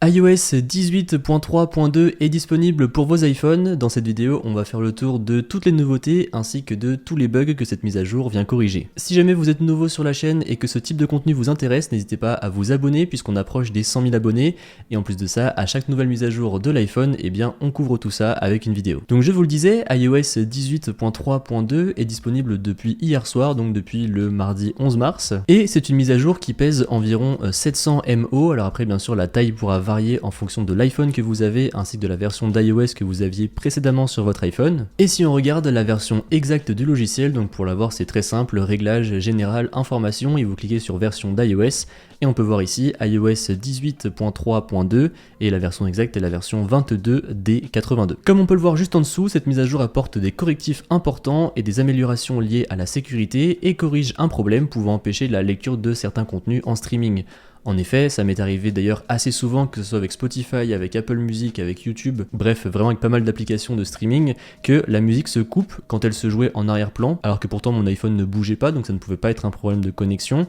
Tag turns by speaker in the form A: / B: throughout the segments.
A: iOS 18.3.2 est disponible pour vos iPhones. Dans cette vidéo, on va faire le tour de toutes les nouveautés ainsi que de tous les bugs que cette mise à jour vient corriger. Si jamais vous êtes nouveau sur la chaîne et que ce type de contenu vous intéresse, n'hésitez pas à vous abonner puisqu'on approche des 100 000 abonnés. Et en plus de ça, à chaque nouvelle mise à jour de l'iPhone, eh bien, on couvre tout ça avec une vidéo. Donc je vous le disais, iOS 18.3.2 est disponible depuis hier soir, donc depuis le mardi 11 mars. Et c'est une mise à jour qui pèse environ 700 MO. Alors après, bien sûr, la taille pourra varier en fonction de l'iPhone que vous avez ainsi que de la version d'iOS que vous aviez précédemment sur votre iPhone. Et si on regarde la version exacte du logiciel, donc pour l'avoir c'est très simple, réglage général, information, et vous cliquez sur version d'iOS et on peut voir ici iOS 18.3.2 et la version exacte est la version 22D82. Comme on peut le voir juste en dessous, cette mise à jour apporte des correctifs importants et des améliorations liées à la sécurité et corrige un problème pouvant empêcher la lecture de certains contenus en streaming. En effet, ça m'est arrivé d'ailleurs assez souvent, que ce soit avec Spotify, avec Apple Music, avec YouTube, bref, vraiment avec pas mal d'applications de streaming, que la musique se coupe quand elle se jouait en arrière-plan, alors que pourtant mon iPhone ne bougeait pas, donc ça ne pouvait pas être un problème de connexion.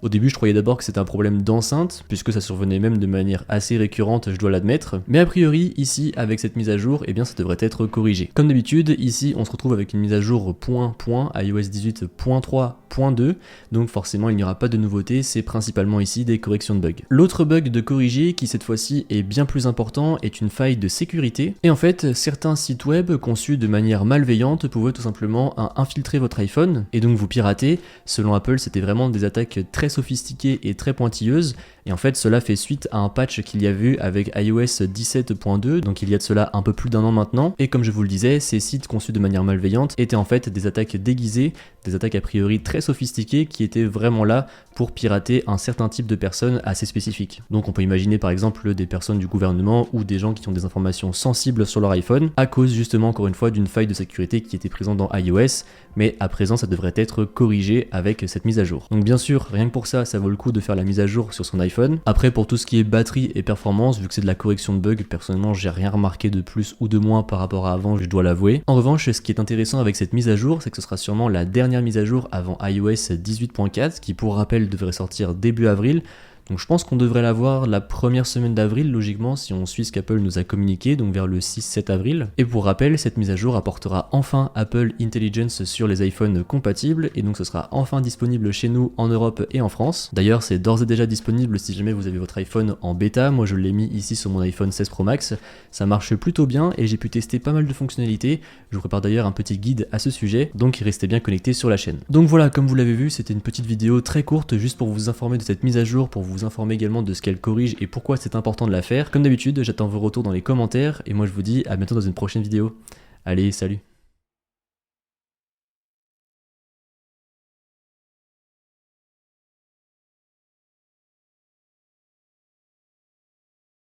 A: Au début, je croyais d'abord que c'était un problème d'enceinte, puisque ça survenait même de manière assez récurrente, je dois l'admettre. Mais a priori, ici, avec cette mise à jour, eh bien, ça devrait être corrigé. Comme d'habitude, ici, on se retrouve avec une mise à jour point, iOS 18.3.2, donc forcément, il n'y aura pas de nouveauté, c'est principalement ici des corrections de bugs. L'autre bug de corriger, qui cette fois-ci est bien plus important, est une faille de sécurité. Et en fait, certains sites web conçus de manière malveillante pouvaient tout simplement infiltrer votre iPhone, et donc vous pirater. Selon Apple, c'était vraiment des attaques très sophistiquées et très pointilleuses, et en fait cela fait suite à un patch qu'il y a eu avec iOS 17.2, donc il y a de cela un peu plus d'un an maintenant, et comme je vous le disais, ces sites conçus de manière malveillante étaient en fait des attaques déguisées, des attaques a priori très sophistiquées qui étaient vraiment là pour pirater un certain type de personnes assez spécifiques. Donc on peut imaginer par exemple des personnes du gouvernement ou des gens qui ont des informations sensibles sur leur iPhone, à cause justement encore une fois d'une faille de sécurité qui était présente dans iOS, mais à présent ça devrait être corrigé avec cette mise à jour. Donc bien sûr, rien que pour ça vaut le coup de faire la mise à jour sur son iPhone. Après, pour tout ce qui est batterie et performance, vu que c'est de la correction de bugs, personnellement j'ai rien remarqué de plus ou de moins par rapport à avant, je dois l'avouer. En revanche, ce qui est intéressant avec cette mise à jour, c'est que ce sera sûrement la dernière mise à jour avant iOS 18.4, qui pour rappel devrait sortir début avril. Donc je pense qu'on devrait l'avoir la première semaine d'avril logiquement si on suit ce qu'Apple nous a communiqué, donc vers le 6-7 avril. Et pour rappel, cette mise à jour apportera enfin Apple Intelligence sur les iPhones compatibles, et donc ce sera enfin disponible chez nous en Europe et en France. D'ailleurs c'est d'ores et déjà disponible si jamais vous avez votre iPhone en bêta. Moi je l'ai mis ici sur mon iPhone 16 Pro Max, ça marche plutôt bien et j'ai pu tester pas mal de fonctionnalités. Je vous prépare d'ailleurs un petit guide à ce sujet, donc restez bien connectés sur la chaîne. Donc voilà, comme vous l'avez vu, c'était une petite vidéo très courte juste pour vous informer de cette mise à jour, pour vous informer également de ce qu'elle corrige et pourquoi c'est important de la faire. Comme d'habitude, j'attends vos retours dans les commentaires et moi je vous dis à bientôt dans une prochaine vidéo. Allez, salut!